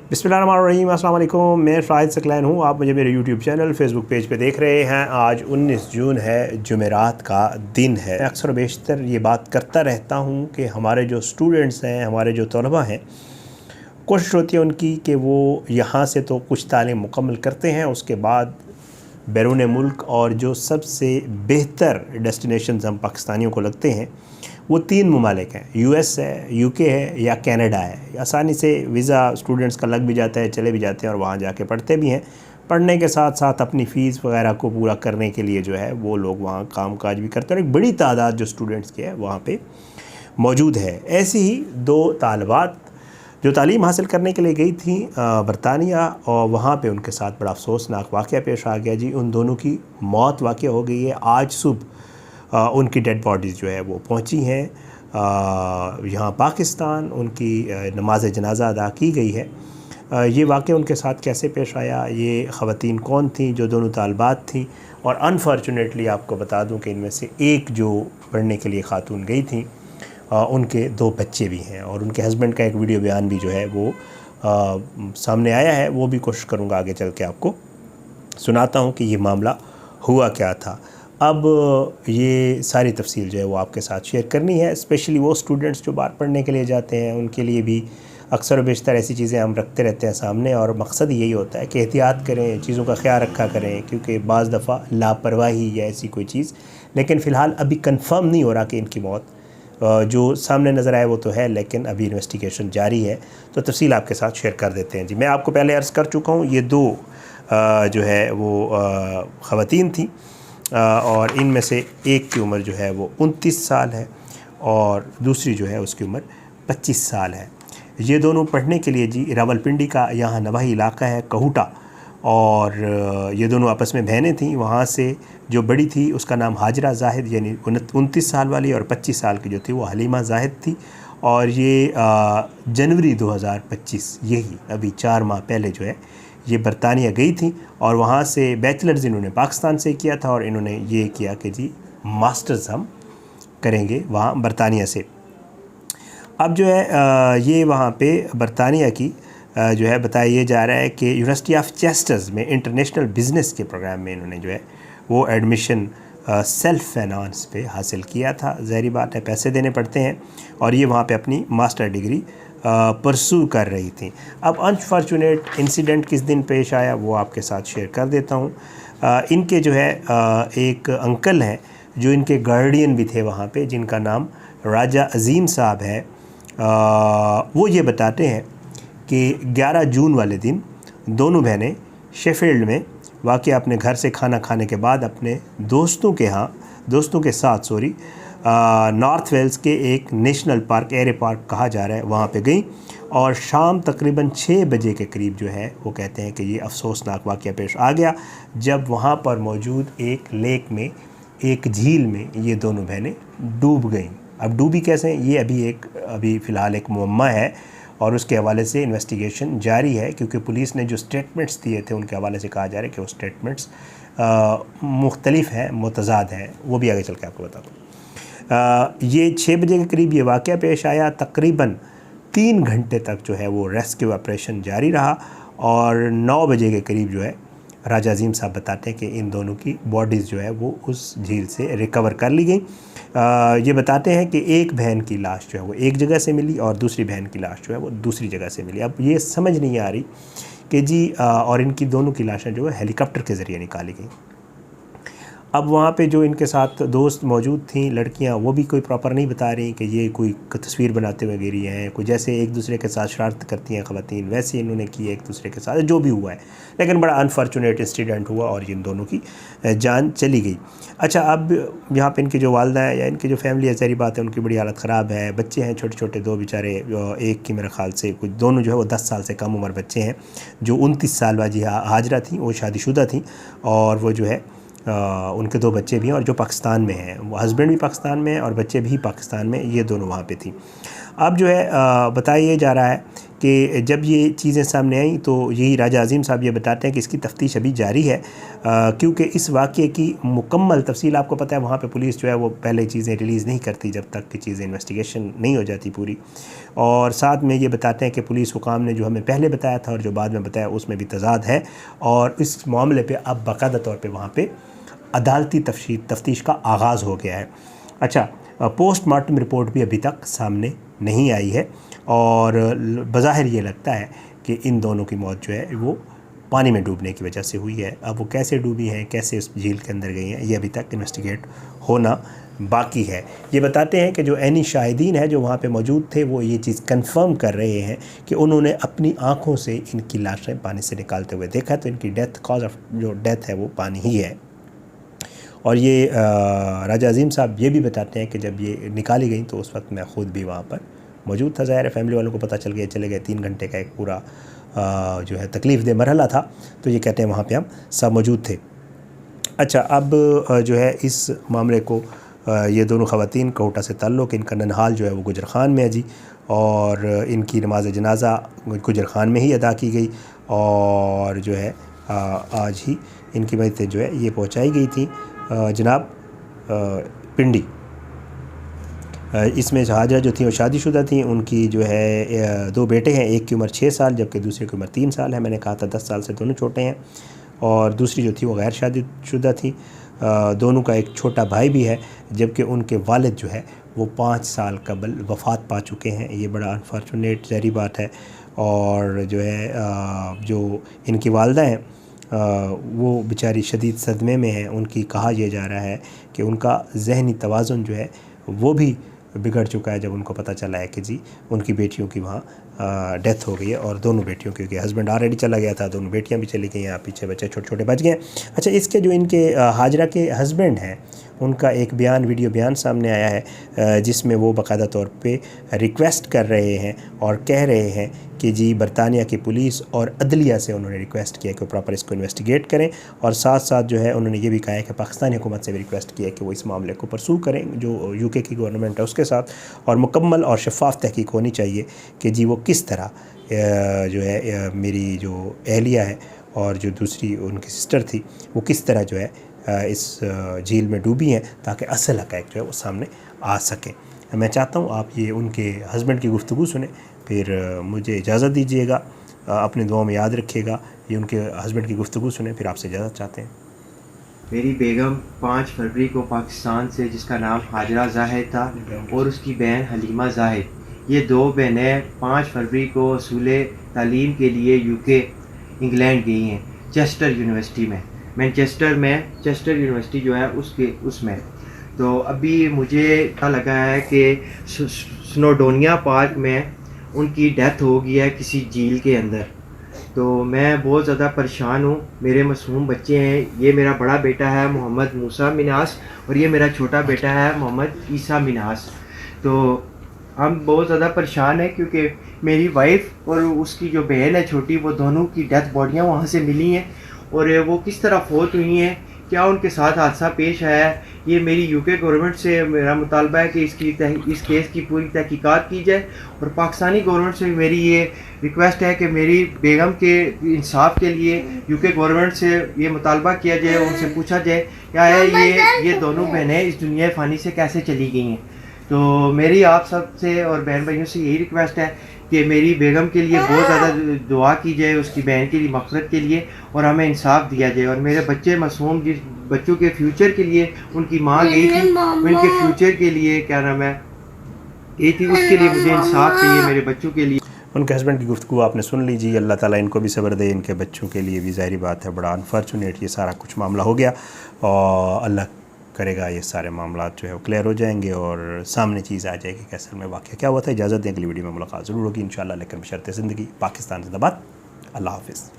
बिस्मिल्लाहिर्रहमानिर्रहीम, अस्सलाम वालेकुम। मैं शाहिद सकलैन हूँ। आप मुझे मेरे यूट्यूब चैनल फेसबुक पेज पे देख रहे हैं। आज 19 जून है, जुमेरात का दिन है। मैं अक्सर बेशतर ये बात करता रहता हूँ कि हमारे जो स्टूडेंट्स हैं, हमारे जो तलबा हैं, कोशिश होती है उनकी कि वो यहाँ से तो कुछ तालीम मुकम्मल करते हैं, उसके बाद बैरून मुल्क और जो सबसे बेहतर डेस्टिनेशंस हम पाकिस्तानियों को लगते हैं वो 3 ममालिक हैं, यूएस है, यूके है या कनाडा है। आसानी से वीज़ा स्टूडेंट्स का लग भी जाता है, चले भी जाते हैं और वहाँ जाके पढ़ते भी हैं। पढ़ने के साथ साथ अपनी फ़ीस वगैरह को पूरा करने के लिए जो है वो लोग वहाँ काम काज भी करते हैं और एक बड़ी तादाद जो स्टूडेंट्स की है वहाँ पे मौजूद है। ऐसी ही 2 तालिबात जो तालीम हासिल करने के लिए गई थी बरतानिया, और वहाँ पे उनके साथ बड़ा अफसोसनाक वाक़या पेश आ गया जी। उन दोनों की मौत वाक़या हो गई है। आज सुबह उनकी डेड बॉडीज़ जो है वो पहुँची हैं यहाँ पाकिस्तान। उनकी नमाज जनाजा अदा की गई है। ये वाक़या उनके साथ कैसे पेश आया, ये ख़वातीन कौन थी, जो दोनों तालिबात थी, और अनफॉर्चुनेटली आपको बता दूं कि इनमें से एक जो पढ़ने के लिए ख़ातून गई थी उनके 2 बच्चे भी हैं और उनके हस्बैंड का एक वीडियो बयान भी जो है वो सामने आया है। वो भी कोशिश करूँगा आगे चल के आपको सुनाता हूँ कि ये मामला हुआ क्या था। अब ये सारी तफसील जो है वो आपके साथ शेयर करनी है। स्पेशली वो स्टूडेंट्स जो बाहर पढ़ने के लिए जाते हैं, उनके लिए भी अक्सर व बेशतर ऐसी चीज़ें हम रखते रहते हैं सामने, और मकसद यही होता है कि एहतियात करें, चीज़ों का ख्याल रखा करें, क्योंकि बाज़ दफ़ा लापरवाही या ऐसी कोई चीज़, लेकिन फ़िलहाल अभी कंफर्म नहीं हो रहा कि इनकी मौत जो सामने नज़र आए वो तो है, लेकिन अभी इन्वेस्टिगेशन जारी है। तो तफसील आपके साथ शेयर कर देते हैं जी। मैं आपको पहले अर्ज़ कर चुका हूँ, ये 2 जो है वो ख़वातीन थी और इनमें से एक की उम्र जो है वो 29 साल है और दूसरी जो है उसकी उम्र 25 साल है। ये दोनों पढ़ने के लिए जी रावलपिंडी का यहाँ नवाही इलाका है कहूटा, और ये दोनों आपस में बहनें थीं। वहाँ से जो बड़ी थी उसका नाम हाजरा जाहिद यानी 29 साल वाली, और 25 साल की जो थी वो हलीमा जाहिद थी। और ये जनवरी 2025 यही अभी 4 माह पहले जो है ये बरतानिया गई थी और वहाँ से बैचलर्स इन्होंने पाकिस्तान से किया था और इन्होंने ये किया कि जी मास्टर्स हम करेंगे वहाँ बरतानिया से। अब जो है ये वहाँ पे बरतानिया की जो है बताया ये जा रहा है कि यूनिवर्सिटी ऑफ चेस्टर्स में इंटरनेशनल बिज़नेस के प्रोग्राम में इन्होंने जो है वो एडमिशन सेल्फ फाइनेंस पे हासिल किया था। ज़ाहिर बात है पैसे देने पड़ते हैं, और ये वहाँ पे अपनी मास्टर डिग्री परसू कर रही थी। अब अनफॉर्चुनेट इंसिडेंट किस दिन पेश आया वो आपके साथ शेयर कर देता हूँ। इनके जो है एक अंकल हैं जो इनके गार्डियन भी थे वहाँ पे, जिनका नाम राजा अजीम साहब है। वो ये बताते हैं कि 11 जून वाले दिन दोनों बहनें शेफील्ड में वाक़ई अपने घर से खाना खाने के बाद अपने दोस्तों के साथ नॉर्थ वेल्स के एक नेशनल पार्क, एरे पार्क कहा जा रहा है, वहाँ पे गई। और शाम तकरीबन 6 बजे के करीब जो है वो कहते हैं कि ये अफसोसनाक वाक़या पेश आ गया, जब वहाँ पर मौजूद एक लेक में, एक झील में ये दोनों बहनें डूब गईं। अब डूबी कैसे, ये अभी फ़िलहाल एक मुअम्मा है और उसके हवाले से इन्वेस्टिगेशन जारी है, क्योंकि पुलिस ने जो स्टेटमेंट्स दिए थे उनके हवाले से कहा जा रहा है कि वो स्टेटमेंट्स मुख्तलिफ हैं, मुतज़ाद हैं। वो भी आगे चल के आपको बता दूँ। ये 6 बजे के करीब ये वाक़या पेश आया। तकरीबन 3 घंटे तक जो है वो रेस्क्यू ऑपरेशन जारी रहा और 9 बजे के करीब जो है राजा अजीम साहब बताते हैं कि इन दोनों की बॉडीज़ जो है वो उस झील से रिकवर कर ली गई। ये बताते हैं कि एक बहन की लाश जो है वो एक जगह से मिली और दूसरी बहन की लाश जो है वो दूसरी जगह से मिली। अब ये समझ नहीं आ रही कि जी और इनकी दोनों की लाशें जो है हेलीकॉप्टर के ज़रिए निकाली गई। अब वहाँ पे जो इनके साथ दोस्त मौजूद थीं लड़कियाँ, वो भी कोई प्रॉपर नहीं बता रही कि ये कोई तस्वीर बनाते हुए गिरी हैं, कोई जैसे एक दूसरे के साथ शरारत करती हैं ख़वातीन, वैसे इन्होंने की एक दूसरे के साथ, जो भी हुआ है। लेकिन बड़ा अनफॉर्चुनेट इंसिडेंट हुआ और इन दोनों की जान चली गई। अच्छा, अब यहाँ पे इनकी जो वालदा है या इनकी जो फैमिली है, ज़ाहिर बात है उनकी बड़ी हालत ख़राब है। बच्चे हैं छोटे छोटे 2 बेचारे, एक की मेरे ख़्याल से कुछ, दोनों जो है वो 10 साल से कम उम्र बच्चे हैं। जो 29 साल वाली हाजरा थी वो शादीशुदा थी और वो जो है उनके 2 बच्चे भी हैं और जो पाकिस्तान में हैं, वो हस्बैंड भी पाकिस्तान में है और बच्चे भी पाकिस्तान में, ये दोनों वहाँ पे थी। अब जो है बताया जा रहा है कि जब ये चीज़ें सामने आई तो यही राजा अजीम साहब ये बताते हैं कि इसकी तफ्तीश अभी जारी है, क्योंकि इस वाक़े की मुकम्मल तफसील आपको पता है वहाँ पे पुलिस जो है वो पहले चीज़ें रिलीज़ नहीं करती जब तक कि चीज़ें इन्वेस्टिगेशन नहीं हो जाती पूरी। और साथ में ये बताते हैं कि पुलिस हुकाम ने जो हमें पहले बताया था और जो बाद में बताया उसमें भी तज़ाद है, और इस मामले पर अब बाकायदा तौर पर वहाँ पर अदालती तफ्तीश का आगाज़ हो गया है। अच्छा, पोस्टमार्टम रिपोर्ट भी अभी तक सामने नहीं आई है और बज़ाहिर ये लगता है कि इन दोनों की मौत जो है वो पानी में डूबने की वजह से हुई है। अब वो कैसे डूबी हैं, कैसे उस झील के अंदर गई हैं, ये अभी तक इन्वेस्टिगेट होना बाकी है। ये बताते हैं कि जो ऐनी शाहिदीन है जो वहाँ पे मौजूद थे वो ये चीज़ कंफर्म कर रहे हैं कि उन्होंने अपनी आँखों से इनकी लाशें पानी से निकालते हुए देखा, तो इनकी डेथ कॉज ऑफ जो डेथ है वो पानी ही है। और ये राजा अजीम साहब ये भी बताते हैं कि जब ये निकाली गई तो उस वक्त मैं ख़ुद भी वहाँ पर मौजूद था। ज़ाहिर है फैमिली वालों को पता चल गया, चले गए। 3 घंटे का एक पूरा जो है तकलीफ़ दे मरहला था, तो ये कहते हैं वहाँ पे हम सब मौजूद थे। अच्छा, अब जो है इस मामले को ये दोनों ख़वातीन कोटा से ताल्लुक़, इनका ननहाल जो है वो गुजर खान में है जी, और इनकी नमाज जनाजा गुजर खान में ही अदा की गई और जो है आज ही इनकी मैयत जो है ये पहुँचाई गई थी जनाब पिंडी। इसमें हाजरा जो थी वो शादीशुदा थी, उनकी जो है 2 बेटे हैं, एक की उम्र 6 साल जबकि दूसरे की उम्र 3 साल है। मैंने कहा था 10 साल से दोनों छोटे हैं। और दूसरी जो थी वो गैर शादीशुदा थी। दोनों का एक छोटा भाई भी है, जबकि उनके वालिद जो है वो 5 साल कबल वफ़ात पा चुके हैं। ये बड़ा अनफॉर्चुनेट ज़हरी बात है। और जो है जो इनकी वालदा हैं वो बेचारी शदीद सदमे में हैं। उनकी कहा यह जा रहा है कि उनका ज़हनी तवाज़ुन जो है वो भी बिगड़ चुका है जब उनको पता चला है कि जी उनकी बेटियों की वहाँ डेथ हो गई है। और दोनों बेटियों की, क्योंकि हस्बैंड ऑलरेडी चला गया था, दोनों बेटियां भी चली गई हैं, पीछे बच्चे छोटे छोटे बच गए। अच्छा, इसके जो इनके हाजरा के हस्बैंड हैं उनका एक बयान, वीडियो बयान सामने आया है जिसमें वो बाकायदा तौर पे रिक्वेस्ट कर रहे हैं और कह रहे हैं कि जी बरतानिया की पुलिस और अदलिया से उन्होंने रिक्वेस्ट किया कि प्रॉपर इसको इन्वेस्टिगेट करें। और साथ साथ जो है उन्होंने ये भी कहा है कि पाकिस्तानी हुकूमत से भी रिक्वेस्ट किया है कि वो इस मामले को परसू करें जो यूके की गवर्नमेंट है उसके साथ, और मुकम्मल और शफाफ तहकीक होनी चाहिए कि जी वो किस तरह जो है मेरी जो अहलिया है और जो दूसरी उनकी सिस्टर थी वो किस तरह जो है इस झील में डूबी हैं, ताकि असल हक़ाइक़ जो है वो सामने आ सकें। मैं चाहता हूँ आप ये उनके हस्बैंड की गुफ्तगू सुने, फिर मुझे इजाज़त दीजिएगा। अपने दुआ में याद रखिएगा। ये उनके हस्बैंड की गुफ्तगू सुने, फिर आपसे इजाज़त चाहते हैं। मेरी बेगम 5 फरवरी को पाकिस्तान से, जिसका नाम हाजरा जाहिद था, और उसकी बहन हलीमा जाहिद, ये 2 बहनें 5 फरवरी को असूले तालीम के लिए यूके इंग्लैंड गई हैं, चेस्टर यूनिवर्सिटी में, मैनचेस्टर में चेस्टर यूनिवर्सिटी जो है उसमें। तो अभी मुझे पता लगा है कि स्नोडोनिया पार्क में उनकी डेथ हो गई है किसी झील के अंदर। तो मैं बहुत ज़्यादा परेशान हूँ। मेरे मासूम बच्चे हैं, ये मेरा बड़ा बेटा है मोहम्मद मूसा मिनास और ये मेरा छोटा बेटा है मोहम्मद ईसा मिनास। तो हम बहुत ज़्यादा परेशान हैं क्योंकि मेरी वाइफ और उसकी जो बहन है छोटी, वो दोनों की डेथ बॉडियाँ वहाँ से मिली हैं और वो किस तरह फौत हुई हैं, क्या उनके साथ हादसा पेश आया है, ये मेरी यूके गवर्नमेंट से मेरा मुतालबा है कि इस केस की पूरी तहकीकात की जाए। और पाकिस्तानी गवर्नमेंट से मेरी ये रिक्वेस्ट है कि मेरी बेगम के इंसाफ के लिए यूके गवर्नमेंट से ये मुतालबा किया जाए, उनसे पूछा जाए क्या है ये दोनों बहनें इस दुनिया फ़ानी से कैसे चली गई हैं। तो मेरी आप सब से और बहन भाइयों से यही रिक्वेस्ट है कि मेरी बेगम के लिए बहुत ज़्यादा दुआ की जाए, उसकी बहन के लिए मग़फ़िरत के लिए, और हमें इंसाफ दिया जाए। और मेरे बच्चे मासूम, जिस बच्चों के फ्यूचर के लिए उनकी माँ गई थी, उनके फ्यूचर के लिए क्या नाम है ये थी, उसके लिए मुझे इंसाफ चाहिए मेरे बच्चों के लिए। उनके हस्बैंड की गुफ्तगू आपने सुन लीजिए। अल्लाह ताला इनको भी सब्र दे, इनके बच्चों के लिए भी। ज़ाहिर बात है बड़ा अनफॉर्चुनेट ये सारा कुछ मामला हो गया, और अल्लाह करेगा ये सारे मामला जो है वो क्लियर हो जाएंगे और सामने चीज़ आ जाएगी कि असल में वाक़या क्या हुआ था। इजाज़त दें, अगली वीडियो में मुलाकात ज़रूर होगी इंशाअल्लाह, लेकिन बशर्ते ज़िंदगी। पाकिस्तान ज़िंदाबाद। अल्लाह हाफ़िज़।